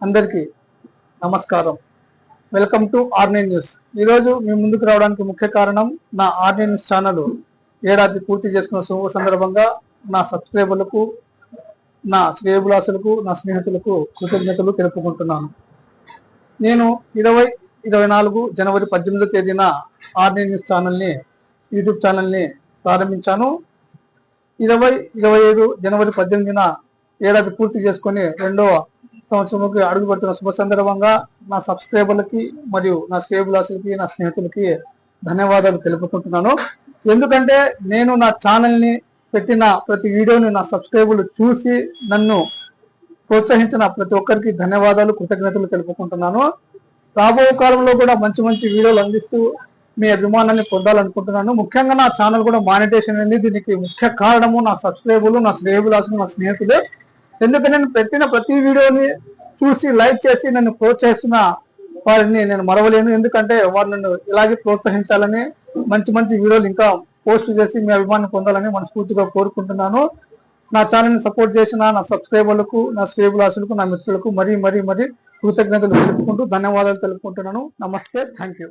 అందరికీ నమస్కారం. Welcome to Arne news. ఈరోజు మీ ముందుకు రావడానికి ముఖ్య కారణం నా ఆర్నే న్యూస్ ఛానల్ ఏడాది పూర్తి చేసుకున్న శుభ సందర్భంగా నా సబ్స్క్రైబర్లకు, నా శ్రేయోభిలాషులకు, నా స్నేహితులకు కృతజ్ఞతలు తెలుపుకుంటున్నాను. నేను 2024 జనవరి 18వ తేదీన ఆర్నే న్యూస్ ఛానల్ని, యూట్యూబ్ ఛానల్ని ప్రారంభించాను. 2025 జనవరి 18న ఏడాది పూర్తి చేసుకొని రెండవ సంవత్సరంలోకి అడుగు పెడుతున్న శుభ సందర్భంగా నా సబ్స్క్రైబర్లకి మరియు నా శ్రేయోభిలాషులకి, నా స్నేహితులకి ధన్యవాదాలు తెలుపుకుంటున్నాను. ఎందుకంటే నేను నా ఛానల్ని పెట్టిన ప్రతి వీడియోని నా సబ్స్క్రైబర్లు చూసి నన్ను ప్రోత్సహించిన ప్రతి ఒక్కరికి ధన్యవాదాలు, కృతజ్ఞతలు తెలుపుకుంటున్నాను. రాబో కాలంలో కూడా మంచి మంచి వీడియోలు అందిస్తూ మీ అభిమానాన్ని పొందాలనుకుంటున్నాను. ముఖ్యంగా నా ఛానల్ కూడా మానిటేషన్ అనేది దీనికి ముఖ్య కారణము నా సబ్స్క్రైబర్లు, నా శ్రేయోభిలాషులు, నా స్నేహితులే. ఎందుకంటే నేను పెట్టిన ప్రతి వీడియోని చూసి లైక్ చేసి నన్ను ప్రోత్సహిస్తున్న వారిని నేను మరవలేను. ఎందుకంటే వారు నన్ను ఇలాగే ప్రోత్సహించాలని, మంచి మంచి వీడియోలు ఇంకా పోస్ట్ చేసి మీ అభిమానం పొందాలని మనస్ఫూర్తిగా కోరుకుంటున్నాను. నా ఛానల్ని సపోర్ట్ చేసిన నా సబ్స్క్రైబర్లకు, నా శ్రేయోభిలాషులకు, నా మిత్రులకు మరీ కృతజ్ఞతలు తెలుపుకుంటూ ధన్యవాదాలు తెలుపుకుంటున్నాను. నమస్తే, థ్యాంక్ యూ.